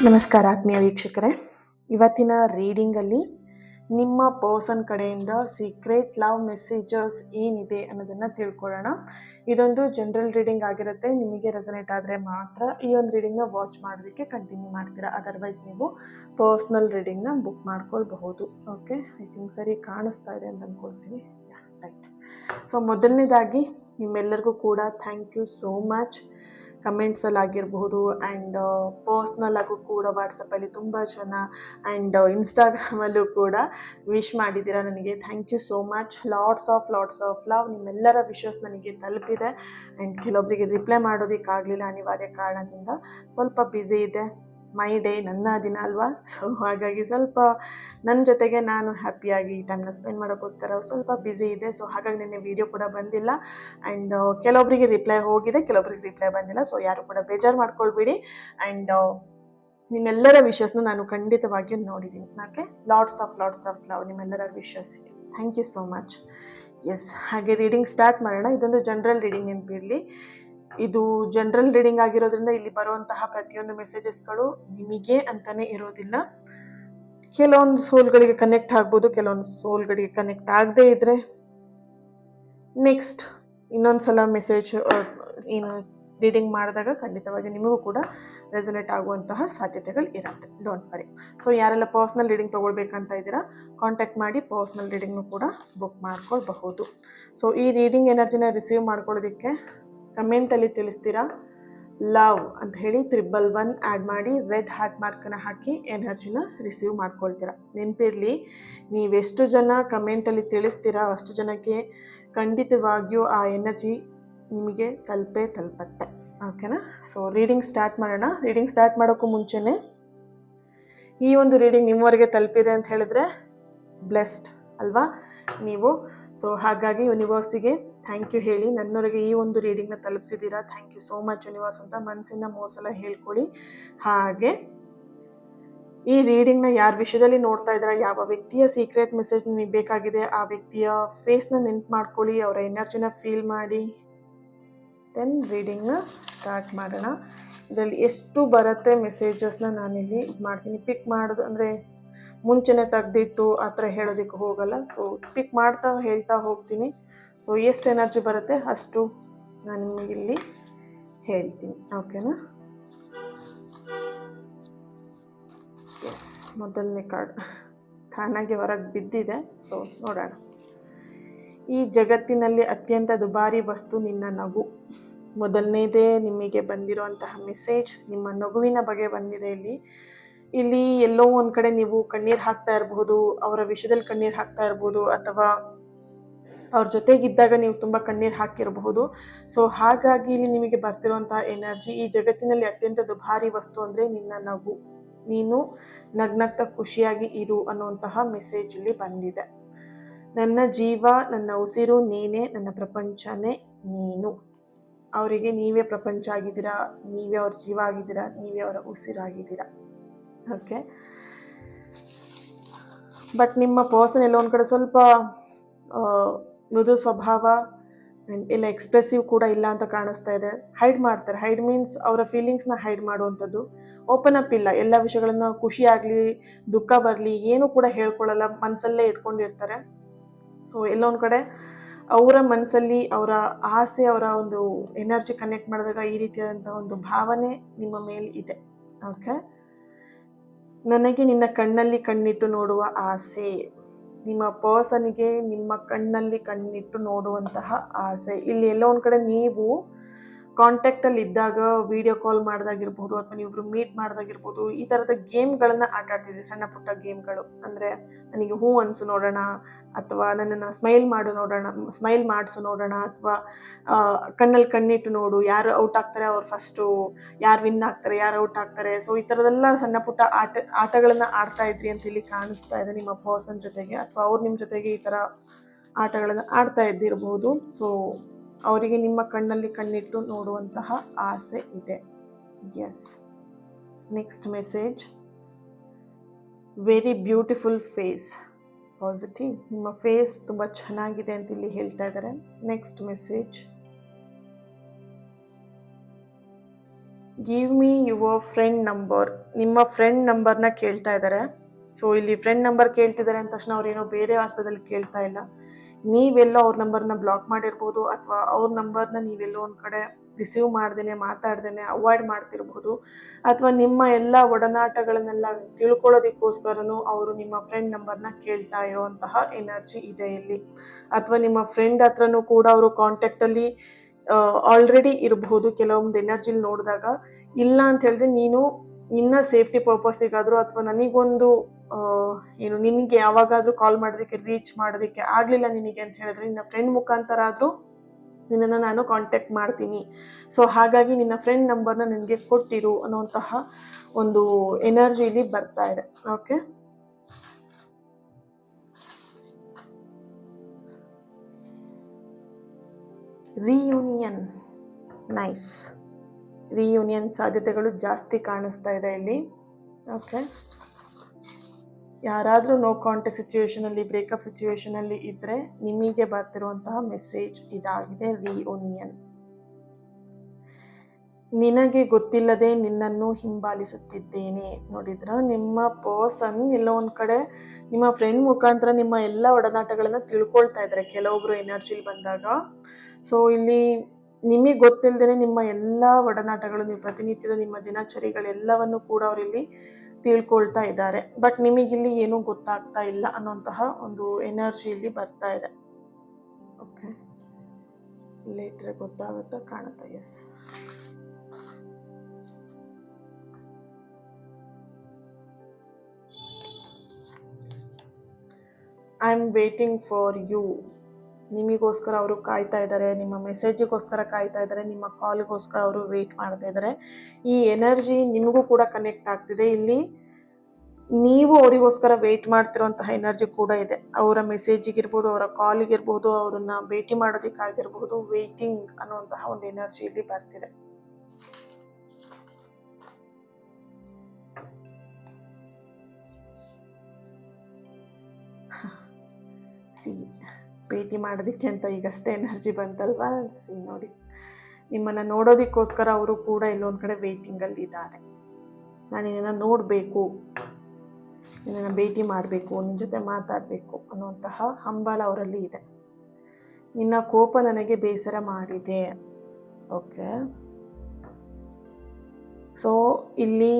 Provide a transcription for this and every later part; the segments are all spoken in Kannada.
ನಮಸ್ಕಾರ ಆತ್ಮೀಯ ವೀಕ್ಷಕರೇ, ಇವತ್ತಿನ ರೀಡಿಂಗಲ್ಲಿ ನಿಮ್ಮ ಪರ್ಸನ್ ಕಡೆಯಿಂದ ಸೀಕ್ರೆಟ್ ಲವ್ ಮೆಸೇಜಸ್ ಏನಿದೆ ಅನ್ನೋದನ್ನು ತಿಳ್ಕೊಳ್ಳೋಣ. ಇದೊಂದು ಜನರಲ್ ರೀಡಿಂಗ್ ಆಗಿರುತ್ತೆ. ನಿಮಗೆ ರೆಸೊನೇಟ್ ಆದರೆ ಮಾತ್ರ ಈ ಒಂದು ರೀಡಿಂಗ್ನ ವಾಚ್ ಮಾಡೋದಕ್ಕೆ ಕಂಟಿನ್ಯೂ ಮಾಡ್ತೀರಾ. ಅದರ್ವೈಸ್ ನೀವು ಪರ್ಸ್ನಲ್ ರೀಡಿಂಗ್ನ ಬುಕ್ ಮಾಡ್ಕೊಳ್ಬಹುದು. ಓಕೆ, ಐ ಥಿಂಕ್ ಸರಿ ಕಾಣಿಸ್ತಾ ಇದೆ ಅಂತ ಅಂದ್ಕೊಳ್ತೀನಿ. ರೈಟ್. ಸೊ ಮೊದಲನೇದಾಗಿ ನಿಮ್ಮೆಲ್ಲರಿಗೂ ಕೂಡ ಥ್ಯಾಂಕ್ ಯು ಸೋ ಮಚ್. ಕಮೆಂಟ್ಸಲ್ಲಿ ಆಗಿರಬಹುದು ಆ್ಯಂಡ್ ಪರ್ಸ್ನಲ್ ಆಗು ಕೂಡ ವಾಟ್ಸಪ್ಪಲ್ಲಿ ತುಂಬ ಜನ ಆ್ಯಂಡ್ ಇನ್ಸ್ಟಾಗ್ರಾಮಲ್ಲೂ ಕೂಡ ವಿಶ್ ಮಾಡಿದ್ದೀರಾ ನನಗೆ. Thank you so much. Lots of love. ನಿಮ್ಮೆಲ್ಲರ ವಿಶಸ್ ನನಗೆ ತಲುಪಿದೆ ಆ್ಯಂಡ್ ಕೆಲವೊಬ್ಬರಿಗೆ ರಿಪ್ಲೈ ಮಾಡೋದಕ್ಕಾಗಲಿಲ್ಲ, ಅನಿವಾರ್ಯ ಕಾರಣದಿಂದ. ಸ್ವಲ್ಪ ಬ್ಯುಸಿ ಇದೆ, ಮೈ ಡೇ, ನನ್ನ ದಿನ ಅಲ್ವಾ. ಸೊ ಹಾಗಾಗಿ ಸ್ವಲ್ಪ ನನ್ನ ಜೊತೆಗೆ ನಾನು ಹ್ಯಾಪಿಯಾಗಿ ಟೈಮ್ನ ಸ್ಪೆಂಡ್ ಮಾಡೋಕ್ಕೋಸ್ಕರ ಸ್ವಲ್ಪ ಬ್ಯುಸಿ ಇದೆ. ಸೊ ಹಾಗಾಗಿ ನಿನ್ನೆ ವೀಡಿಯೋ ಕೂಡ ಬಂದಿಲ್ಲ ಆ್ಯಂಡ್ ಕೆಲವೊಬ್ಬರಿಗೆ ರಿಪ್ಲೈ ಹೋಗಿದೆ, ಕೆಲವೊಬ್ಬರಿಗೆ ರಿಪ್ಲೈ ಬಂದಿಲ್ಲ. ಸೊ ಯಾರು ಕೂಡ ಬೇಜಾರು ಮಾಡ್ಕೊಳ್ಬೇಡಿ. ಆ್ಯಂಡ್ ನಿಮ್ಮೆಲ್ಲರ ವಿಶಸ್ನ ನಾನು ಖಂಡಿತವಾಗಿಯೂ ನೋಡಿದ್ದೀನಿ. ಓಕೆ, ಲಾಟ್ಸ್ ಆಫ್ ಲವ್ ನಿಮ್ಮೆಲ್ಲರ ವಿಶಸ್ಗೆ thank you so much. Yes, ಹಾಗೆ ರೀಡಿಂಗ್ ಸ್ಟಾರ್ಟ್ ಮಾಡೋಣ. ಇದೊಂದು ಜನರಲ್ ರೀಡಿಂಗ್ ನೆನಪಿರಲಿ. ಇದು ಜನರಲ್ ರೀಡಿಂಗ್ ಆಗಿರೋದ್ರಿಂದ ಇಲ್ಲಿ ಬರುವಂತಹ ಪ್ರತಿಯೊಂದು ಮೆಸೇಜಸ್ಗಳು ನಿಮಗೆ ಅಂತಾನೆ ಇರೋದಿಲ್ಲ. ಕೆಲವೊಂದು ಸೋಲ್ಗಳಿಗೆ ಕನೆಕ್ಟ್ ಆಗ್ಬೋದು, ಕೆಲವೊಂದು ಸೋಲ್ಗಳಿಗೆ ಕನೆಕ್ಟ್ ಆಗದೇ ಇದ್ರೆ ನೆಕ್ಸ್ಟ್ ಇನ್ನೊಂದ್ಸಲ ಮೆಸೇಜ್ ಏನು ರೀಡಿಂಗ್ ಮಾಡಿದಾಗ ಖಂಡಿತವಾಗಿ ನಿಮಗೂ ಕೂಡ ರೆಸೊನೇಟ್ ಆಗುವಂತಹ ಸಾಧ್ಯತೆಗಳು ಇರುತ್ತೆ. Don't worry. ಸೊ ಯಾರೆಲ್ಲ ಪರ್ಸ್ನಲ್ ರೀಡಿಂಗ್ ತೊಗೊಳ್ಬೇಕಂತ ಇದ್ದೀರಾ ಕಾಂಟ್ಯಾಕ್ಟ್ ಮಾಡಿ ಪರ್ಸ್ನಲ್ ರೀಡಿಂಗ್ನು ಕೂಡ ಬುಕ್ ಮಾಡ್ಕೊಳ್ಬಹುದು. ಸೊ ಈ ರೀಡಿಂಗ್ ಎನರ್ಜಿನ ರಿಸೀವ್ ಮಾಡ್ಕೊಳ್ಳೋದಕ್ಕೆ ಕಮೆಂಟಲ್ಲಿ ತಿಳಿಸ್ತೀರಾ ಲವ್ ಅಂತ ಹೇಳಿ 111 ಆ್ಯಡ್ ಮಾಡಿ ರೆಡ್ ಹಾರ್ಟ್ ಮಾರ್ಕನ್ನು ಹಾಕಿ ಎನರ್ಜಿನ ರಿಸೀವ್ ಮಾಡ್ಕೊಳ್ತೀರಾ. ನೆನಪಿರಲಿ, ನೀವೆಷ್ಟು ಜನ ಕಮೆಂಟಲ್ಲಿ ತಿಳಿಸ್ತೀರಾ ಅಷ್ಟು ಜನಕ್ಕೆ ಖಂಡಿತವಾಗಿಯೂ ಆ ಎನರ್ಜಿ ನಿಮಗೆ ತಲುಪತ್ತೆ. ಓಕೆನಾ? ಸೊ ರೀಡಿಂಗ್ ಸ್ಟಾರ್ಟ್ ಮಾಡೋಣ. ರೀಡಿಂಗ್ ಸ್ಟಾರ್ಟ್ ಮಾಡೋಕ್ಕೂ ಮುಂಚೆನೇ ಈ ಒಂದು ರೀಡಿಂಗ್ ನಿಮ್ಮವರೆಗೆ ತಲುಪಿದೆ ಅಂತ ಹೇಳಿದ್ರೆ ಬ್ಲೆಸ್ಡ್ ಅಲ್ವಾ ನೀವು. ಸೊ ಹಾಗಾಗಿ ಯೂನಿವರ್ಸಿಗೆ ಥ್ಯಾಂಕ್ ಯು ಹೇಳಿ, ನನ್ನವರೆಗೆ ಈ ಒಂದು ರೀಡಿಂಗ್ನ ತಲುಪಿಸಿದ್ದೀರಾ. Thank you so much universe ಅಂತ ಮನಸ್ಸಿಂದ ಮೂರು ಹೇಳ್ಕೊಳ್ಳಿ. ಹಾಗೆ ಈ ರೀಡಿಂಗ್ನ ಯಾರ ವಿಷಯದಲ್ಲಿ ನೋಡ್ತಾ ಇದ್ದೀರಾ, ಯಾವ ವ್ಯಕ್ತಿಯ ಸೀಕ್ರೆಟ್ ಮೆಸೇಜ್ ನಿಮಗೆ ಬೇಕಾಗಿದೆ, ಆ ವ್ಯಕ್ತಿಯ ಫೇಸ್ನ ನೆನ್ಪು ಮಾಡ್ಕೊಳ್ಳಿ, ಅವರ ಎನರ್ಜಿನ ಫೀಲ್ ಮಾಡಿ. ದೆನ್ ರೀಡಿಂಗ್ನ ಸ್ಟಾರ್ಟ್ ಮಾಡೋಣ. ಇದರಲ್ಲಿ ಎಷ್ಟು ಬರುತ್ತೆ ಮೆಸೇಜಸ್ನ ನಾನಿಲ್ಲಿ ಮಾಡ್ತೀನಿ. ಪಿಕ್ ಮಾಡೋದು ಅಂದರೆ ಮುಂಚೆನೇ ತೆಗೆದಿಟ್ಟು ಆ ಥರ ಹೇಳೋದಕ್ಕೆ ಹೋಗಲ್ಲ. ಸೊ ಪಿಕ್ ಮಾಡ್ತಾ ಹೇಳ್ತಾ ಹೋಗ್ತೀನಿ. ಸೊ ಎಷ್ಟು ಎನರ್ಜಿ ಬರುತ್ತೆ ಅಷ್ಟು ನಾನು ನಿಮಗಿಲ್ಲಿ ಹೇಳ್ತೀನಿ. ಓಕೆನಾ? ಎಸ್, ಮೊದಲನೇ ಕಾರ್ಡ್ ತಾನಾಗಿ ಹೊರಗೆ ಬಿದ್ದಿದೆ. ಸೊ ನೋಡೋಣ. ಈ ಜಗತ್ತಿನಲ್ಲಿ ಅತ್ಯಂತ ದುಬಾರಿ ವಸ್ತು ನಿನ್ನ ನಗು. ಮೊದಲನೇದೇ ನಿಮಗೆ ಬಂದಿರುವಂತಹ ಮೆಸೇಜ್ ನಿಮ್ಮ ನಗುವಿನ ಬಗ್ಗೆ ಬಂದಿದೆ. ಇಲ್ಲಿ ಎಲ್ಲೋ ಒಂದು ಕಡೆ ನೀವು ಕಣ್ಣೀರು ಹಾಕ್ತಾ ಇರಬಹುದು, ಅವರ ವಿಷಯದಲ್ಲಿ ಕಣ್ಣೀರು ಹಾಕ್ತಾ ಇರ್ಬೋದು, ಅಥವಾ ಅವ್ರ ಜೊತೆಗಿದ್ದಾಗ ನೀವು ತುಂಬ ಕಣ್ಣೀರು ಹಾಕಿರಬಹುದು. ಸೊ ಹಾಗಾಗಿ ಇಲ್ಲಿ ನಿಮಗೆ ಬರ್ತಿರುವಂತಹ ಎನರ್ಜಿ, ಈ ಜಗತ್ತಿನಲ್ಲಿ ಅತ್ಯಂತ ದುಬಾರಿ ವಸ್ತು ಅಂದರೆ ನಿನ್ನ ನಗು. ನೀನು ನಗ್ನಗ್ತಾ ಖುಷಿಯಾಗಿ ಇರು ಅನ್ನುವಂತಹ ಮೆಸೇಜ್ ಇಲ್ಲಿ ಬಂದಿದೆ. ನನ್ನ ಜೀವ, ನನ್ನ ಉಸಿರು ನೀನೇ, ನನ್ನ ಪ್ರಪಂಚನೇ ನೀನು. ಅವರಿಗೆ ನೀವೇ ಪ್ರಪಂಚ ಆಗಿದ್ದೀರಾ, ನೀವೇ ಅವ್ರ ಜೀವ ಆಗಿದ್ದೀರಾ, ನೀವೇ ಅವರ ಉಸಿರಾಗಿದ್ದೀರಾ. ಓಕೆ, ಬಟ್ ನಿಮ್ಮ ಪರ್ಸನ್ ಎಲ್ಲೋ ಒಂದು ಕಡೆ ಸ್ವಲ್ಪ ಮೃದು ಸ್ವಭಾವ ಇಲ್ಲ ಎಕ್ಸ್ಪ್ರೆಸಿವ್ ಕೂಡ ಇಲ್ಲ ಅಂತ ಕಾಣಿಸ್ತಾ ಇದೆ. ಹೈಡ್ ಮಾಡ್ತಾರೆ. ಹೈಡ್ ಮೀನ್ಸ್ ಅವರ ಫೀಲಿಂಗ್ಸ್ನ ಹೈಡ್ ಮಾಡುವಂಥದ್ದು. ಓಪನ್ ಅಪ್ ಇಲ್ಲ. ಎಲ್ಲ ವಿಷಯಗಳನ್ನ ಖುಷಿ ಆಗಲಿ ದುಃಖ ಬರಲಿ ಏನೂ ಕೂಡ ಹೇಳ್ಕೊಳ್ಳಲ್ಲ, ಮನಸ್ಸಲ್ಲೇ ಇಟ್ಕೊಂಡಿರ್ತಾರೆ. ಸೊ ಎಲ್ಲೊಂದು ಕಡೆ ಅವರ ಮನಸ್ಸಲ್ಲಿ ಅವರ ಆಸೆ, ಅವರ ಒಂದು ಎನರ್ಜಿ ಕನೆಕ್ಟ್ ಮಾಡಿದಾಗ ಈ ರೀತಿಯಾದಂಥ ಒಂದು ಭಾವನೆ ನಿಮ್ಮ ಮೇಲೆ ಇದೆ. ಓಕೆ, ನನಗೆ ನಿನ್ನ ಕಣ್ಣಲ್ಲಿ ಕಣ್ಣಿಟ್ಟು ನೋಡುವ ಆಸೆ. ನಿಮ್ಮ ಪರ್ಸನ್ಗೆ ನಿಮ್ಮ ಕಣ್ಣಲ್ಲಿ ಕಣ್ಣಿಟ್ಟು ನೋಡುವಂತಹ ಆಸೆ. ಇಲ್ಲಿ ಎಲ್ಲೋ ಒಂದು ಕಡೆ ನೀವು ಕಾಂಟ್ಯಾಕ್ಟಲ್ಲಿ ಇದ್ದಾಗ ವಿಡಿಯೋ ಕಾಲ್ ಮಾಡಿದಾಗಿರ್ಬೋದು, ಅಥವಾ ನೀವಿಬ್ರು ಮೀಟ್ ಮಾಡಿದಾಗಿರ್ಬೋದು, ಈ ಥರದ ಗೇಮ್ಗಳನ್ನು ಆಟ ಆಡ್ತಿದ್ರಿ, ಸಣ್ಣ ಪುಟ್ಟ ಗೇಮ್ಗಳು. ಅಂದರೆ ನನಗೆ ಹೂ ಅನಿಸು ನೋಡೋಣ, ಅಥವಾ ನನ್ನನ್ನು ಸ್ಮೈಲ್ ಮಾಡಿಸು ನೋಡೋಣ, ಅಥವಾ ಕಣ್ಣಲ್ಲಿ ಕಣ್ಣಿಟ್ಟು ನೋಡು, ಯಾರು ಔಟ್ ಆಗ್ತಾರೆ ಅವ್ರು ಫಸ್ಟು, ಯಾರು ವಿನ್ ಆಗ್ತಾರೆ, ಯಾರು ಔಟ್ ಆಗ್ತಾರೆ. ಸೊ ಈ ಥರದೆಲ್ಲ ಸಣ್ಣ ಪುಟ್ಟ ಆಟಗಳನ್ನು ಆಡ್ತಾ ಇದ್ರಿ ಅಂತ ಇಲ್ಲಿ ಕಾಣಿಸ್ತಾ ಇದೆ ನಿಮ್ಮ ಪರ್ಸನ್ ಜೊತೆಗೆ, ಅಥವಾ ಅವ್ರು ನಿಮ್ಮ ಜೊತೆಗೆ ಈ ಥರ ಆಟಗಳನ್ನು ಆಡ್ತಾ ಇದ್ದಿರಬಹುದು. ಸೊ ಅವರಿಗೆ ನಿಮ್ಮ ಕಣ್ಣಲ್ಲಿ ಕಣ್ಣಿಟ್ಟು ನೋಡುವಂತಹ ಆಸೆ ಇದೆ. Yes, next message, very beautiful face. Positive, ನಿಮ್ಮ ಫೇಸ್ ತುಂಬ ಚೆನ್ನಾಗಿದೆ ಅಂತ ಇಲ್ಲಿ ಹೇಳ್ತಾ ಇದ್ದಾರೆ. Next message, give me your friend number. ನಿಮ್ಮ ಫ್ರೆಂಡ್ ನಂಬರ್ನ ಕೇಳ್ತಾ ಇದ್ದಾರೆ. ಸೊ ಇಲ್ಲಿ ಫ್ರೆಂಡ್ ನಂಬರ್ ಕೇಳ್ತಿದ್ದಾರೆ ಅಂದ ತಕ್ಷಣ ಅವ್ರೇನೋ ಬೇರೆ ಅರ್ಥದಲ್ಲಿ ಕೇಳ್ತಾ ಇಲ್ಲ. ನೀವೆಲ್ಲೋ ಅವ್ರ ನಂಬರ್ನ ಬ್ಲಾಕ್ ಮಾಡಿರ್ಬೋದು, ಅಥವಾ ಅವ್ರ ನಂಬರ್ನ ನೀವೆಲ್ಲೋ ಒಂದು ಕಡೆ ರಿಸೀವ್ ಮಾಡ್ದೇನೆ ಮಾತಾಡ್ದೇನೆ ಅವಾಯ್ಡ್ ಮಾಡ್ತಿರ್ಬೋದು, ಅಥವಾ ನಿಮ್ಮ ಎಲ್ಲ ಒಡನಾಟಗಳನ್ನೆಲ್ಲ ತಿಳ್ಕೊಳ್ಳೋದಕ್ಕೋಸ್ಕರನೂ ಅವರು ನಿಮ್ಮ ಫ್ರೆಂಡ್ ನಂಬರ್ನ ಕೇಳ್ತಾ ಇರೋವಂತಹ ಎನರ್ಜಿ ಇದೆ ಇಲ್ಲಿ. ಅಥವಾ ನಿಮ್ಮ ಫ್ರೆಂಡ್ ಹತ್ರನೂ ಕೂಡ ಅವರು ಕಾಂಟ್ಯಾಕ್ಟಲ್ಲಿ ಆಲ್ರೆಡಿ ಇರಬಹುದು ಕೆಲವೊಂದು ಎನರ್ಜಿಲಿ ನೋಡಿದಾಗ. ಇಲ್ಲ ಅಂತ ಹೇಳಿದ್ರೆ ನೀನು ನಿನ್ನ ಸೇಫ್ಟಿ ಪರ್ಪಸ್ಸಿಗಾದರೂ ಅಥವಾ ನನಗೊಂದು ಏನು ನಿನಗೆ ಯಾವಾಗಾದರೂ ಕಾಲ್ ಮಾಡೋದಕ್ಕೆ ರೀಚ್ ಮಾಡೋದಕ್ಕೆ ಆಗಲಿಲ್ಲ ನಿನಗೆ ಅಂತ ಹೇಳಿದ್ರೆ ನಿನ್ನ ಫ್ರೆಂಡ್ ಮುಖಾಂತರ ಆದರೂ ನಿನ್ನನ್ನು ನಾನು ಕಾಂಟ್ಯಾಕ್ಟ್ ಮಾಡ್ತೀನಿ. ಸೊ ಹಾಗಾಗಿ ನಿನ್ನ ಫ್ರೆಂಡ್ ನಂಬರ್ನ ನನಗೆ ಕೊಟ್ಟಿರು ಅನ್ನೋಂತಹ ಒಂದು ಎನರ್ಜಿಲಿ ಬರ್ತಾ ಇದೆ. Okay, reunion, nice. ರಿಯೂನಿಯನ್ ಸಾಧ್ಯತೆಗಳು ಜಾಸ್ತಿ ಕಾಣಿಸ್ತಾ ಇದೆ ಇಲ್ಲಿ. ಓಕೆ, ಯಾರಾದರೂ ನೋ ಕಾಂಟ್ಯಾಕ್ಟ್ ಸಿಚುವೇಶನಲ್ಲಿ, ಬ್ರೇಕಪ್ ಸಿಚುವೇಶನಲ್ಲಿ ಇದ್ದರೆ ನಿಮಗೆ ಬರ್ತಿರುವಂತಹ ಮೆಸೇಜ್ ಇದಾಗಿದೆ, ರಿಯೂನಿಯನ್. ನಿನಗೆ ಗೊತ್ತಿಲ್ಲದೆ ನಿನ್ನನ್ನು ಹಿಂಬಾಲಿಸುತ್ತಿದ್ದೇನೆ. ನೋಡಿದ್ರ, ನಿಮ್ಮ ಪರ್ಸನ್ ಎಲ್ಲೋ ಒಂದು ಕಡೆ ನಿಮ್ಮ ಫ್ರೆಂಡ್ ಮುಖಾಂತರ ನಿಮ್ಮ ಎಲ್ಲ ಒಡನಾಟಗಳನ್ನು ತಿಳ್ಕೊಳ್ತಾ ಇದ್ದಾರೆ ಕೆಲವೊಬ್ರು ಎನರ್ಜಿಲಿ ಬಂದಾಗ. ಸೊ ಇಲ್ಲಿ ನಿಮಗೆ ಗೊತ್ತಿಲ್ಲದೇ ನಿಮ್ಮ ಎಲ್ಲ ಒಡನಾಟಗಳು, ನೀವು ಪ್ರತಿನಿತ್ಯದ ನಿಮ್ಮ ದಿನಚರಿಗಳೆಲ್ಲವನ್ನು ಕೂಡ ಅವರಿಲ್ಲಿ ತಿಳ್ಕೊಳ್ತಾ ಇದ್ದಾರೆ. ಬಟ್ ನಿಮಗಿಲ್ಲಿ ಏನೂ ಗೊತ್ತಾಗ್ತಾ ಇಲ್ಲ ಅನ್ನೋಂತಹ ಒಂದು ಎನರ್ಜಿಯಲ್ಲಿ ಬರ್ತಾ ಇದೆ. ಓಕೆ, ಲೇಟ್ರೆ ಗೊತ್ತಾಗುತ್ತಾ ಕಾಣುತ್ತಾ? Yes. I am waiting for you. ನಿಮಗೋಸ್ಕರ ಅವರು ಕಾಯ್ತಾ ಇದ್ದಾರೆ, ನಿಮ್ಮ ಮೆಸೇಜಿಗೋಸ್ಕರ ಕಾಯ್ತಾ ಇದ್ದಾರೆ, ನಿಮ್ಮ ಕಾಲ್ಗೋಸ್ಕರ ಅವರು ವೇಟ್ ಮಾಡ್ತಾ ಇದ್ದಾರೆ. ಈ ಎನರ್ಜಿ ನಿಮಗೂ ಕೂಡ ಕನೆಕ್ಟ್ ಆಗ್ತಿದೆ. ಇಲ್ಲಿ ನೀವು ಅವರಿಗೋಸ್ಕರ ವೇಟ್ ಮಾಡ್ತಿರೋಂತಹ ಎನರ್ಜಿ ಕೂಡ ಇದೆ. ಅವರ ಮೆಸೇಜಿಗಿರ್ಬೋದು, ಅವರ ಕಾಲಿಗಿರ್ಬೋದು, ಅವರನ್ನ ಭೇಟಿ ಮಾಡೋದಕ್ಕಾಗಿರ್ಬೋದು, ವೇಟಿಂಗ್ ಅನ್ನುವಂತಹ ಒಂದು ಎನರ್ಜಿ ಇಲ್ಲಿ ಬರ್ತಿದೆ. ಭೇಟಿ ಮಾಡೋದಕ್ಕೆ ಅಂತ ಈಗಷ್ಟೇ ಎನರ್ಜಿ ಬಂತಲ್ವಾ? ನೋಡಿ, ನಿಮ್ಮನ್ನು ನೋಡೋದಕ್ಕೋಸ್ಕರ ಅವರು ಕೂಡ ಇಲ್ಲೊಂದು ಕಡೆ ವೇಟಿಂಗಲ್ಲಿ ಇದ್ದಾರೆ. ನಾನು ನಿನ್ನನ್ನು ನೋಡಬೇಕು, ನಿನ್ನನ್ನು ಭೇಟಿ ಮಾಡಬೇಕು, ನಿನ್ನ ಜೊತೆ ಮಾತಾಡಬೇಕು ಅನ್ನುವಂತಹ ಹಂಬಲ ಅವರಲ್ಲಿ ಇದೆ. ನಿನ್ನ ಕೋಪ ನನಗೆ ಬೇಸರ ಮಾಡಿದೆ. ಓಕೆ, ಸೊ ಇಲ್ಲಿ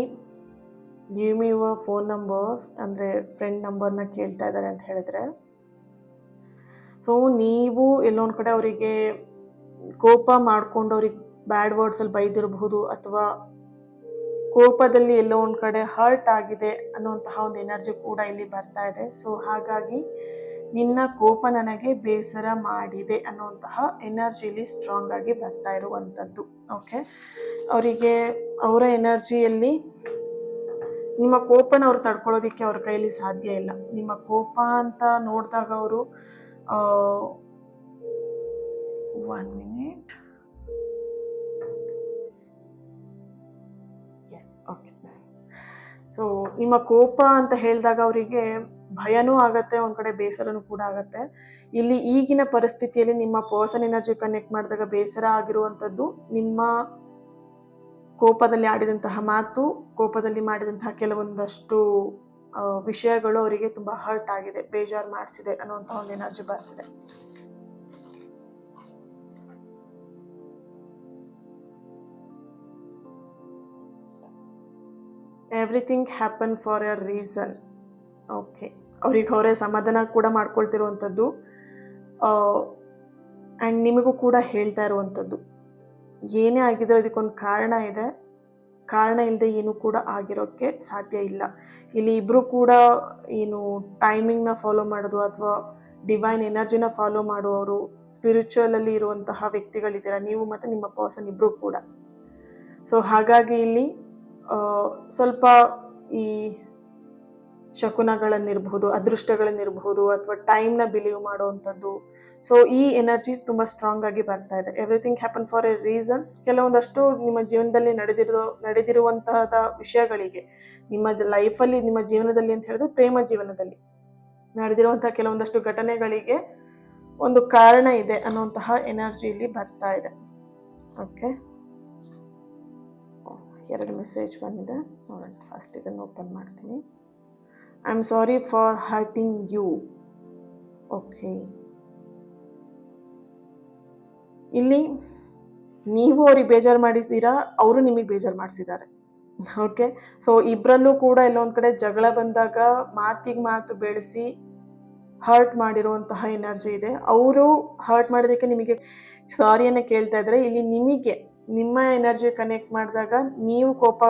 give me your phone number ಅಂದರೆ ಫ್ರೆಂಡ್ ನಂಬರ್ನ ಕೇಳ್ತಾ ಇದ್ದಾರೆ ಅಂತ ಹೇಳಿದ್ರೆ, ಸೊ ನೀವು ಎಲ್ಲೊಂದು ಕಡೆ ಅವರಿಗೆ ಕೋಪ ಮಾಡಿಕೊಂಡು ಅವ್ರಿಗೆ ಬ್ಯಾಡ್ ವರ್ಡ್ಸಲ್ಲಿ ಬೈದಿರಬಹುದು, ಅಥವಾ ಕೋಪದಲ್ಲಿ ಎಲ್ಲೋ ಒಂದು ಕಡೆ ಹರ್ಟ್ ಆಗಿದೆ ಅನ್ನುವಂತಹ ಒಂದು ಎನರ್ಜಿ ಕೂಡ ಇಲ್ಲಿ ಬರ್ತಾ ಇದೆ. ಸೊ ಹಾಗಾಗಿ ನಿನ್ನ ಕೋಪ ನನಗೆ ಬೇಸರ ಮಾಡಿದೆ ಅನ್ನುವಂತಹ ಎನರ್ಜಿಲಿ ಸ್ಟ್ರಾಂಗ್ ಆಗಿ ಬರ್ತಾ ಇರುವಂಥದ್ದು. ಓಕೆ, ಅವರಿಗೆ ಅವರ ಎನರ್ಜಿಯಲ್ಲಿ ನಿಮ್ಮ ಕೋಪನ ಅವ್ರು ತಡ್ಕೊಳ್ಳೋದಕ್ಕೆ ಅವ್ರ ಕೈಯಲ್ಲಿ ಸಾಧ್ಯ ಇಲ್ಲ. ನಿಮ್ಮ ಕೋಪ ಅಂತ ನೋಡಿದಾಗ ಅವರು 1 minute. S, okay. ಸೊ ನಿಮ್ಮ ಕೋಪ ಅಂತ ಹೇಳಿದಾಗ ಅವರಿಗೆ ಭಯನೂ ಆಗತ್ತೆ, ಒಂದು ಕಡೆ ಬೇಸರನೂ ಕೂಡ ಆಗತ್ತೆ. ಇಲ್ಲಿ ಈಗಿನ ಪರಿಸ್ಥಿತಿಯಲ್ಲಿ ನಿಮ್ಮ ಪರ್ಸನ್ ಎನರ್ಜಿ ಕನೆಕ್ಟ್ ಮಾಡಿದಾಗ ಬೇಸರ ಆಗಿರುವಂಥದ್ದು ನಿಮ್ಮ ಕೋಪದಲ್ಲಿ ಆಡಿದಂತಹ ಮಾತು, ಕೋಪದಲ್ಲಿ ಮಾಡಿದಂತಹ ಕೆಲವೊಂದಷ್ಟು ವಿಷಯಗಳು ಅವರಿಗೆ ತುಂಬ ಹರ್ಟ್ ಆಗಿದೆ, ಬೇಜಾರು ಮಾಡಿಸಿದೆ ಅನ್ನುವಂಥ ಒಂದು ಎನರ್ಜಿ ಬರ್ತಿದೆ. Everything happen for A reason. Okay, ಅವ್ರಿಗೆ ಅವರೇ ಸಮಾಧಾನ ಕೂಡ ಮಾಡ್ಕೊಳ್ತಿರುವಂಥದ್ದು, ಆ್ಯಂಡ್ ನಿಮಗೂ ಕೂಡ ಹೇಳ್ತಾ ಇರುವಂಥದ್ದು, ಏನೇ ಆಗಿದ್ರೆ ಅದಕ್ಕೊಂದು ಕಾರಣ ಇದೆ, ಕಾರಣ ಇಲ್ಲದೆ ಏನೂ ಕೂಡ ಆಗಿರೋಕ್ಕೆ ಸಾಧ್ಯ ಇಲ್ಲ. ಇಲ್ಲಿ ಇಬ್ಬರು ಕೂಡ ಏನು ಟೈಮಿಂಗ್ನ ಫಾಲೋ ಮಾಡೋದು ಅಥವಾ ಡಿವೈನ್ ಎನರ್ಜಿನ ಫಾಲೋ ಮಾಡುವವರು, ಸ್ಪಿರಿಚುವಲಲ್ಲಿ ಇರುವಂತಹ ವ್ಯಕ್ತಿಗಳಿದ್ದೀರಾ ನೀವು ಮತ್ತು ನಿಮ್ಮ ಪರ್ಸನ್ ಇಬ್ಬರು ಕೂಡ. ಸೊ ಹಾಗಾಗಿ ಇಲ್ಲಿ ಸ್ವಲ್ಪ ಈ ಶಕುನಗಳನ್ನಿರ್ಬಹುದು, ಅದೃಷ್ಟಗಳನ್ನಿರಬಹುದು, ಅಥವಾ ಟೈಮ್ನ ಬಿಲೀವ್ ಮಾಡುವಂಥದ್ದು. ಸೊ ಈ ಎನರ್ಜಿ ತುಂಬ ಸ್ಟ್ರಾಂಗ್ ಆಗಿ ಬರ್ತಾ ಇದೆ. Everything happen for A reason. ಕೆಲವೊಂದಷ್ಟು ನಿಮ್ಮ ಜೀವನದಲ್ಲಿ ನಡೆದಿರುವಂತಹ ವಿಷಯಗಳಿಗೆ, ನಿಮ್ಮ ಲೈಫಲ್ಲಿ, ನಿಮ್ಮ ಜೀವನದಲ್ಲಿ ಅಂತ ಹೇಳಿದ್ರೆ ಪ್ರೇಮ ಜೀವನದಲ್ಲಿ ನಡೆದಿರುವಂತಹ ಕೆಲವೊಂದಷ್ಟು ಘಟನೆಗಳಿಗೆ ಒಂದು ಕಾರಣ ಇದೆ ಅನ್ನುವಂತಹ ಎನರ್ಜಿಯಲ್ಲಿ ಬರ್ತಾ ಇದೆ. ಓಕೆ, 2 ಮೆಸೇಜ್ ಬಂದಿದೆ, ನೋಡೋಣ. ಫಸ್ಟ್ ಇದನ್ನು ಓಪನ್ ಮಾಡ್ತೀನಿ. I am sorry for hurting you. Okay, ಇಲ್ಲಿ ನೀವು ಅವ್ರಿಗೆ ಬೇಜಾರು ಮಾಡಿದ್ದೀರಾ, ಅವರು ನಿಮಗೆ ಬೇಜಾರು ಮಾಡಿಸಿದ್ದಾರೆ. ಓಕೆ, ಸೊ ಇಬ್ಬರಲ್ಲೂ ಕೂಡ ಎಲ್ಲೊಂದು ಕಡೆ ಜಗಳ ಬಂದಾಗ ಮಾತಿಗೆ ಮಾತು ಬೆಳೆಸಿ ಹರ್ಟ್ ಮಾಡಿರುವಂತಹ ಎನರ್ಜಿ ಇದೆ. ಅವರು ಹರ್ಟ್ ಮಾಡೋದಕ್ಕೆ ನಿಮಗೆ ಸಾರಿಯನ್ನು ಕೇಳ್ತಾ ಇದ್ದಾರೆ. ಇಲ್ಲಿ ನಿಮಗೆ ನಿಮ್ಮ ಎನರ್ಜಿ ಕನೆಕ್ಟ್ ಮಾಡಿದಾಗ ನೀವು ಕೋಪ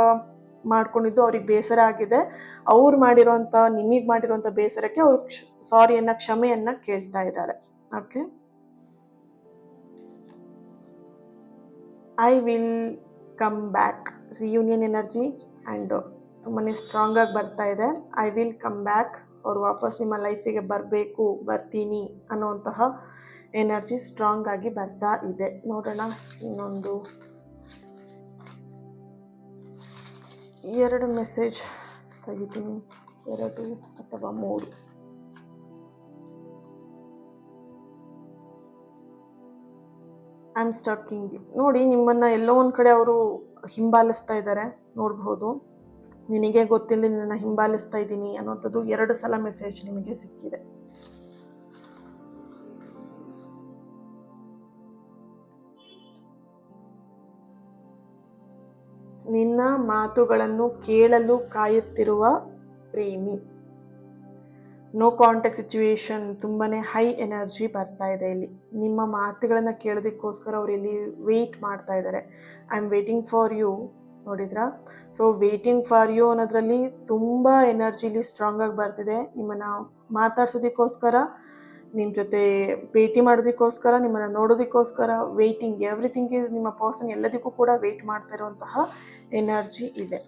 ಮಾಡ್ಕೊಂಡಿದ್ದು ಅವ್ರಿಗೆ ಬೇಸರ ಆಗಿದೆ. ಅವ್ರು ಮಾಡಿರೋಂಥ ನಿಮಗೆ ಮಾಡಿರೋಂಥ ಬೇಸರಕ್ಕೆ ಅವ್ರು ಸಾರಿಯನ್ನು, ಕ್ಷಮೆಯನ್ನು ಕೇಳ್ತಾ ಇದ್ದಾರೆ. Okay, I will come back. Reunion energy and ತುಂಬಾ ಸ್ಟ್ರಾಂಗ್ ಆಗಿ ಬರ್ತಾ ಇದೆ. ಐ ವಿಲ್ ಕಮ್ ಬ್ಯಾಕ್, ಅವ್ರು ವಾಪಸ್ ನಿಮ್ಮ ಲೈಫಿಗೆ ಬರಬೇಕು, ಬರ್ತೀನಿ ಅನ್ನೋಂತಹ ಎನರ್ಜಿ ಸ್ಟ್ರಾಂಗ್ ಆಗಿ ಬರ್ತಾ ಇದೆ. ನೋಡೋಣ, ಇನ್ನೊಂದು 2 ಮೆಸೇಜ್ ತೆಗಿತೀನಿ, 2 ಅಥವಾ 3. I am stucking you. ನೋಡಿ, ನಿಮ್ಮನ್ನು ಎಲ್ಲೋ ಒಂದು ಕಡೆ ಅವರು ಹಿಂಬಾಲಿಸ್ತಾ ಇದ್ದಾರೆ, ನೋಡ್ಬೋದು. ನಿನಗೆ ಗೊತ್ತಿಲ್ಲ ನಿನ್ನನ್ನು ಹಿಂಬಾಲಿಸ್ತಾ ಇದ್ದೀನಿ ಅನ್ನೋಂಥದ್ದು 2 ಸಲ ಮೆಸೇಜ್ ನಿಮಗೆ ಸಿಕ್ಕಿದೆ. ನಿನ್ನ ಮಾತುಗಳನ್ನು ಕೇಳಲು ಕಾಯುತ್ತಿರುವ ಪ್ರೇಮಿ. ನೋ ಕಾಂಟ್ಯಾಕ್ಟ್ ಸಿಚುವೇಶನ್, ತುಂಬಾ ಹೈ ಎನರ್ಜಿ ಬರ್ತಾ ಇದೆ ಇಲ್ಲಿ. ನಿಮ್ಮ ಮಾತುಗಳನ್ನು ಕೇಳೋದಕ್ಕೋಸ್ಕರ ಅವ್ರು ಇಲ್ಲಿ ವೆಯ್ಟ್ ಮಾಡ್ತಾ ಇದ್ದಾರೆ. I am waiting for you. ನೋಡಿದ್ರಾ? ಸೊ ವೇಟಿಂಗ್ ಫಾರ್ ಯು ಅನ್ನೋದ್ರಲ್ಲಿ ತುಂಬ ಎನರ್ಜಿಲಿ ಸ್ಟ್ರಾಂಗ್ ಆಗಿ ಬರ್ತಿದೆ. ನಿಮ್ಮನ್ನು ಮಾತಾಡ್ಸೋದಕ್ಕೋಸ್ಕರ, ನಿಮ್ಮ ಜೊತೆ ಭೇಟಿ ಮಾಡೋದಕ್ಕೋಸ್ಕರ, ನಿಮ್ಮನ್ನು ನೋಡೋದಕ್ಕೋಸ್ಕರ ವೇಟಿಂಗ್. ಎವ್ರಿಥಿಂಗ್ ಈಸ್, ನಿಮ್ಮ ಪರ್ಸನ್ ಎಲ್ಲದಕ್ಕೂ ಕೂಡ ವೆಯ್ಟ್ ಮಾಡ್ತಾ ಇರುವಂತಹ ಎನರ್ಜಿ ಇದೆ.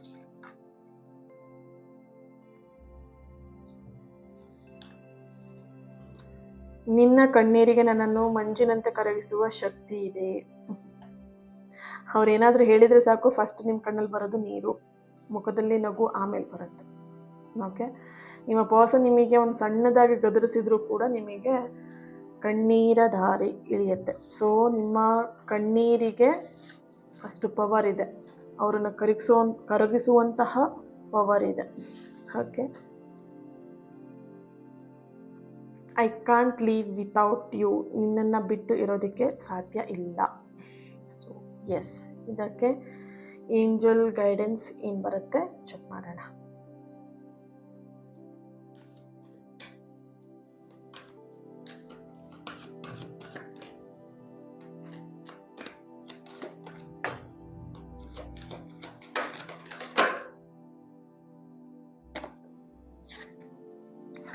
ನಿನ್ನ ಕಣ್ಣೀರಿಗೆ ನನ್ನನ್ನು ಮಂಜಿನಂತೆ ಕರಗಿಸುವ ಶಕ್ತಿ ಇದೆ. ಅವ್ರೇನಾದರೂ ಹೇಳಿದರೆ ಸಾಕು, ಫಸ್ಟ್ ನಿಮ್ಮ ಕಣ್ಣಲ್ಲಿ ಬರೋದು ನೀರು, ಮುಖದಲ್ಲಿ ನಗು ಆಮೇಲೆ ಬರುತ್ತೆ. ಓಕೆ, ನಿಮ್ಮ ಪರ್ಸನ್ ನಿಮಗೆ ಒಂದು ಸಣ್ಣದಾಗಿ ಗದರಿಸಿದ್ರು ಕೂಡ ನಿಮಗೆ ಕಣ್ಣೀರ ಧಾರೆ ಇಳಿಯುತ್ತೆ. ಸೊ ನಿಮ್ಮ ಕಣ್ಣೀರಿಗೆ ಅಷ್ಟು ಪವರ್ ಇದೆ, ಅವರನ್ನು ಕರಗಿಸುವಂತಹ ಪವರ್ ಇದೆ. Okay, I can't leave without you. ನಿನ್ನನ್ನು ಬಿಟ್ಟು ಇರೋದಕ್ಕೆ ಸಾಧ್ಯ ಇಲ್ಲ. ಸೊ ಎಸ್, ಇದಕ್ಕೆ ಏಂಜಲ್ ಗೈಡೆನ್ಸ್ ಏನು ಬರುತ್ತೆ ಚೆಕ್ ಮಾಡೋಣ.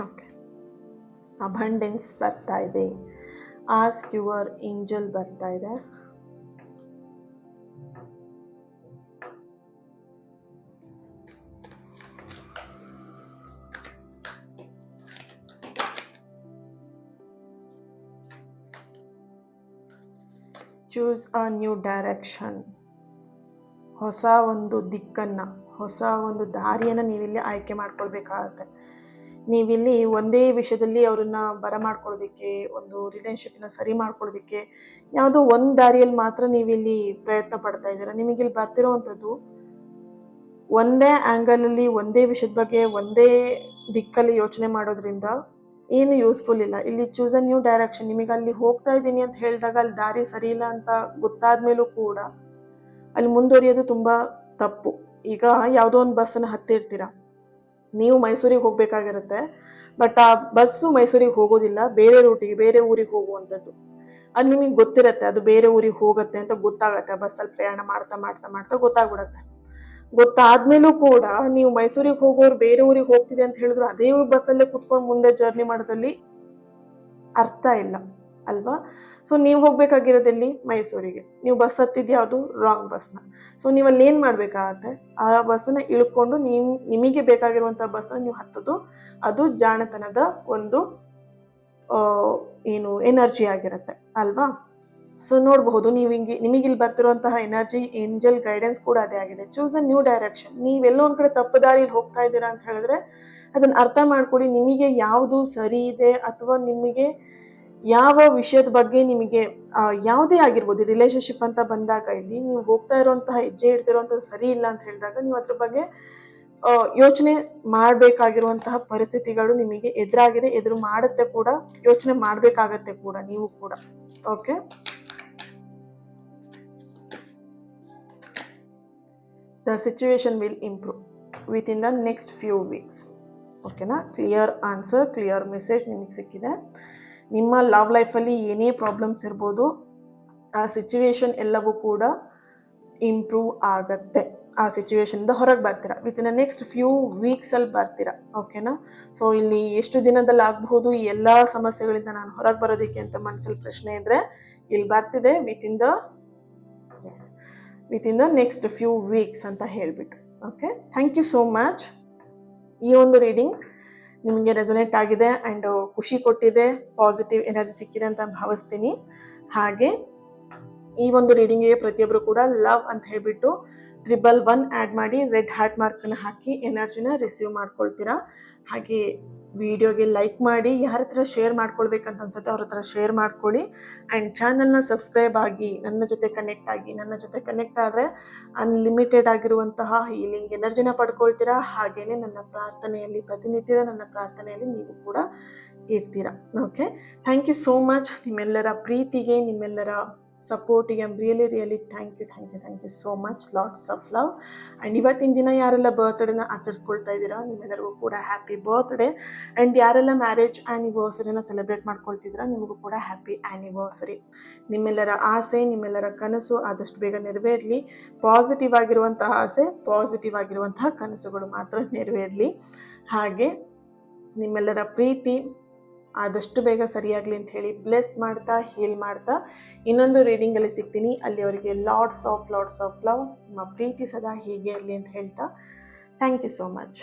ಓಕೆ, ಅಬಂಡೆನ್ಸ್ ಬರ್ತಾ ಇದೆ. ಆಸ್ಕ್ ಯುವರ್ ಏಂಜಲ್ ಬರ್ತಾ ಇದೆ. Choose a new direction. ಹೊಸ ಒಂದು ದಿಕ್ಕನ್ನು, ಹೊಸ ಒಂದು ದಾರಿಯನ್ನು ನೀವಿಲ್ಲಿ ಆಯ್ಕೆ ಮಾಡ್ಕೊಳ್ಬೇಕಾಗತ್ತೆ. ನೀವಿಲ್ಲಿ ಒಂದೇ ವಿಷಯದಲ್ಲಿ ಅವ್ರನ್ನ ಬರಮಾಡ್ಕೊಳ್ಳೋದಕ್ಕೆ, ಒಂದು ರಿಲೇಷನ್ಶಿಪ್ನ ಸರಿ ಮಾಡ್ಕೊಳ್ಳೋದಕ್ಕೆ ಯಾವುದೋ ಒಂದು ದಾರಿಯಲ್ಲಿ ಮಾತ್ರ ನೀವಿಲ್ಲಿ ಪ್ರಯತ್ನ ಪಡ್ತಾ ಇದ್ದೀರಾ. ನಿಮಗಿಲ್ಲಿ ಬರ್ತಿರೋವಂಥದ್ದು ಒಂದೇ ಆ್ಯಂಗಲಲ್ಲಿ, ಒಂದೇ ವಿಷಯದ ಬಗ್ಗೆ ಒಂದೇ ದಿಕ್ಕಲ್ಲಿ ಯೋಚನೆ ಮಾಡೋದ್ರಿಂದ ಏನು ಯೂಸ್ಫುಲ್ ಇಲ್ಲ. ಇಲ್ಲಿ ಚೂಸ್ ಅ ನ್ಯೂ ಡೈರೆಕ್ಷನ್. ನಿಮಗೆ ಅಲ್ಲಿ ಹೋಗ್ತಾ ಇದ್ದೀನಿ ಅಂತ ಹೇಳಿದಾಗ ಅಲ್ಲಿ ದಾರಿ ಸರಿ ಇಲ್ಲ ಅಂತ ಗೊತ್ತಾದ ಮೇಲೂ ಕೂಡ ಅಲ್ಲಿ ಮುಂದುವರಿಯೋದು ತುಂಬ ತಪ್ಪು. ಈಗ ಯಾವುದೋ ಒಂದು ಬಸ್ಸನ್ನು ಹತ್ತಿರ್ತೀರ, ನೀವು ಮೈಸೂರಿಗೆ ಹೋಗಬೇಕಾಗಿರುತ್ತೆ, ಬಟ್ ಆ ಬಸ್ಸು ಮೈಸೂರಿಗೆ ಹೋಗೋದಿಲ್ಲ, ಬೇರೆ ರೂಟಿಗೆ, ಬೇರೆ ಊರಿಗೆ ಹೋಗುವಂಥದ್ದು. ಅದು ನಿಮಗೆ ಗೊತ್ತಿರುತ್ತೆ, ಅದು ಬೇರೆ ಊರಿಗೆ ಹೋಗುತ್ತೆ ಅಂತ ಗೊತ್ತಾಗತ್ತೆ. ಆ ಬಸ್ಸಲ್ಲಿ ಪ್ರಯಾಣ ಮಾಡ್ತಾ ಮಾಡ್ತಾ ಮಾಡ್ತಾ ಗೊತ್ತಾಗ್ಬಿಡತ್ತೆ. ಗೊತ್ತಾದ್ಮೇಲೂ ಕೂಡ ನೀವು ಮೈಸೂರಿಗೆ ಹೋಗೋರು ಬೇರೆ ಊರಿಗೆ ಹೋಗ್ತಿದೆ ಅಂತ ಹೇಳಿದ್ರು ಅದೇ ಬಸ್ಸಲ್ಲೇ ಕುತ್ಕೊಂಡು ಮುಂದೆ ಜರ್ನಿ ಮಾಡೋದ್ರಲ್ಲಿ ಅರ್ಥ ಇಲ್ಲ ಅಲ್ವಾ? ಸೊ ನೀವು ಹೋಗ್ಬೇಕಾಗಿರೋದಲ್ಲಿ ಮೈಸೂರಿಗೆ, ನೀವು ಬಸ್ ಹತ್ತಿದ್ದು ಯಾವುದು ರಾಂಗ್ ಬಸ್ನ. ಸೊ ನೀವು ಅಲ್ಲಿ ಏನು ಮಾಡಬೇಕಾಗತ್ತೆ, ಆ ಬಸ್ಸನ್ನ ಇಳ್ಕೊಂಡು ನಿಮಗೆ ಬೇಕಾಗಿರುವಂಥ ಬಸ್ಸನ್ನ ನೀವು ಹತ್ತೋದು, ಅದು ಜಾಣತನದ ಒಂದು ಏನು ಎನರ್ಜಿ ಆಗಿರುತ್ತೆ ಅಲ್ವಾ? ಸೊ ನೋಡಬಹುದು, ನೀವು ನಿಮಗಿಲ್ಲಿ ಬರ್ತಿರುವಂತಹ ಎನರ್ಜಿ, ಏಂಜಲ್ ಗೈಡೆನ್ಸ್ ಕೂಡ ಅದೇ ಆಗಿದೆ. Choose a new direction. ನೀವೆಲ್ಲೋ ಒಂದು ಕಡೆ ತಪ್ಪು ದಾರಿಯಲ್ಲಿ ಹೋಗ್ತಾ ಇದ್ದೀರಾ ಅಂತ ಹೇಳಿದ್ರೆ ಅದನ್ನು ಅರ್ಥ ಮಾಡ್ಕೊಡಿ. ನಿಮಗೆ ಯಾವುದು ಸರಿ ಇದೆ ಅಥವಾ ನಿಮಗೆ ಯಾವ ವಿಷಯದ ಬಗ್ಗೆ ನಿಮಗೆ ಯಾವುದೇ ಆಗಿರ್ಬೋದು, ರಿಲೇಶನ್‌ಶಿಪ್ ಅಂತ ಬಂದಾಗ ಇಲ್ಲಿ ನೀವು ಹೋಗ್ತಾ ಇರುವಂತಹ ಹೆಜ್ಜೆ ಇಡ್ತಿರುವಂಥದ್ದು ಸರಿ ಇಲ್ಲ ಅಂತ ಹೇಳಿದಾಗ ನೀವು ಅದ್ರ ಬಗ್ಗೆ ಯೋಚನೆ ಮಾಡಬೇಕಾಗಿರುವಂತಹ ಪರಿಸ್ಥಿತಿಗಳು ನಿಮಗೆ ಎದುರಾಗಿದೆ, ಎದುರು ಮಾಡುತ್ತೆ ಕೂಡ, ಯೋಚನೆ ಮಾಡಬೇಕಾಗತ್ತೆ ಕೂಡ ನೀವು ಕೂಡ. Okay, the situation will improve with in the next few weeks. ಓಕೆನಾ? ಕ್ಲಿಯರ್ ಆನ್ಸರ್, ಕ್ಲಿಯರ್ ಮೆಸೇಜ್ ನಿಮಗೆ ಸಿಕ್ಕಿದೆ. ನಿಮ್ಮ ಲವ್ ಲೈಫಲ್ಲಿ ಏನೇ ಪ್ರಾಬ್ಲಮ್ಸ್ ಇರ್ಬೋದು, ಆ ಸಿಚುವೇಶನ್ ಎಲ್ಲವೂ ಕೂಡ ಇಂಪ್ರೂವ್ ಆಗತ್ತೆ. ಆ ಸಿಚುವೇಶನಿಂದ ಹೊರಗೆ ಬರ್ತೀರಾ, within the next few ವೀಕ್ಸಲ್ಲಿ ಬರ್ತೀರಾ. ಓಕೆನಾ? ಸೊ ಇಲ್ಲಿ ಎಷ್ಟು ದಿನದಲ್ಲಿ ಆಗಬಹುದು ಈ ಎಲ್ಲ ಸಮಸ್ಯೆಗಳಿಂದ ನಾನು ಹೊರಗೆ ಬರೋದಕ್ಕೆ ಅಂತ ಮನಸ್ಸಲ್ಲಿ ಪ್ರಶ್ನೆ ಇದ್ದರೆ ಇಲ್ಲಿ ಬರ್ತಿದೆ within the next few weeks ಅಂತ ಹೇಳಿಬಿಟ್ಟು. Okay, thank you so much. ಈ ಒಂದು ರೀಡಿಂಗ್ ನಿಮಗೆ ರೆಸೊನೇಟ್ ಆಗಿದೆ ಆ್ಯಂಡ್ ಖುಷಿ ಕೊಟ್ಟಿದೆ, ಪಾಸಿಟಿವ್ ಎನರ್ಜಿ ಸಿಕ್ಕಿದೆ ಅಂತ ಭಾವಿಸ್ತೀನಿ. ಹಾಗೆ ಈ ಒಂದು ರೀಡಿಂಗಿಗೆ ಪ್ರತಿಯೊಬ್ಬರು ಕೂಡ ಲವ್ ಅಂತ ಹೇಳಿಬಿಟ್ಟು 111 ಆ್ಯಡ್ ಮಾಡಿ ರೆಡ್ ಹಾರ್ಟ್ ಮಾರ್ಕನ್ನು ಹಾಕಿ ಎನರ್ಜಿನ ರಿಸೀವ್ ಮಾಡ್ಕೊಳ್ತೀರಾ. ಹಾಗೆ ವಿಡಿಯೋಗೆ ಲೈಕ್ ಮಾಡಿ, ಯಾರ ಹತ್ರ ಶೇರ್ ಮಾಡ್ಕೊಳ್ಬೇಕಂತ ಅನ್ಸುತ್ತೆ ಅವ್ರ ಹತ್ರ ಶೇರ್ ಮಾಡ್ಕೊಳ್ಳಿ. ಆ್ಯಂಡ್ ಚಾನಲ್ನ ಸಬ್ಸ್ಕ್ರೈಬ್ ಆಗಿ ನನ್ನ ಜೊತೆ ಕನೆಕ್ಟ್ ಆದರೆ ಅನ್ಲಿಮಿಟೆಡ್ ಆಗಿರುವಂತಹ ಹೀಲಿಂಗ್ ಎನರ್ಜಿನ ಪಡ್ಕೊಳ್ತೀರಾ. ಹಾಗೆಯೇ ನನ್ನ ಪ್ರಾರ್ಥನೆಯಲ್ಲಿ, ಪ್ರತಿನಿತ್ಯದ ನನ್ನ ಪ್ರಾರ್ಥನೆಯಲ್ಲಿ ನೀವು ಕೂಡ ಇರ್ತೀರಾ. Okay, thank you so much. ನಿಮ್ಮೆಲ್ಲರ ಪ್ರೀತಿಗೆ, ನಿಮ್ಮೆಲ್ಲರ ಸಪೋರ್ಟಿಗೆ I am really thank you so much. Lots of love. And ಇವತ್ತಿನ ದಿನ ಯಾರೆಲ್ಲ ಬರ್ತ್ಡೇನ ಆಚರಿಸ್ಕೊಳ್ತಾ ಇದ್ದೀರಾ ನಿಮ್ಮೆಲ್ಲರಿಗೂ ಕೂಡ ಹ್ಯಾಪಿ ಬರ್ತ್ಡೇ. ಆ್ಯಂಡ್ ಯಾರೆಲ್ಲ ಮ್ಯಾರೇಜ್ ಆ್ಯನಿವರ್ಸರಿನ ಸೆಲೆಬ್ರೇಟ್ ಮಾಡ್ಕೊಳ್ತಿದ್ದೀರಾ ನಿಮಗೂ ಕೂಡ ಹ್ಯಾಪಿ ಆ್ಯನಿವರ್ಸರಿ. ನಿಮ್ಮೆಲ್ಲರ ಆಸೆ, ನಿಮ್ಮೆಲ್ಲರ ಕನಸು ಆದಷ್ಟು ಬೇಗ ನೆರವೇರಲಿ. ಪಾಸಿಟಿವ್ ಆಗಿರುವಂತಹ ಆಸೆ, ಪಾಸಿಟಿವ್ ಆಗಿರುವಂತಹ ಕನಸುಗಳು ಮಾತ್ರ ನೆರವೇರಲಿ. ಹಾಗೆ ನಿಮ್ಮೆಲ್ಲರ ಪ್ರೀತಿ ಆದಷ್ಟು ಬೇಗ ಸರಿಯಾಗಲಿ ಅಂತ ಹೇಳಿ ಬ್ಲೆಸ್ ಮಾಡ್ತಾ, ಹೀಲ್ ಮಾಡ್ತಾ ಇನ್ನೊಂದು ರೀಡಿಂಗಲ್ಲಿ ಸಿಗ್ತೀನಿ. ಅಲ್ಲಿವರೆಗೆ ಲಾಟ್ಸ್ ಆಫ್ ಲವ್. ನಿಮ್ಮ ಪ್ರೀತಿ ಸದಾ ಹೀಗೆ ಇರಲಿ ಅಂತ ಹೇಳ್ತಾ ಥ್ಯಾಂಕ್ ಯು ಸೋ ಮಚ್.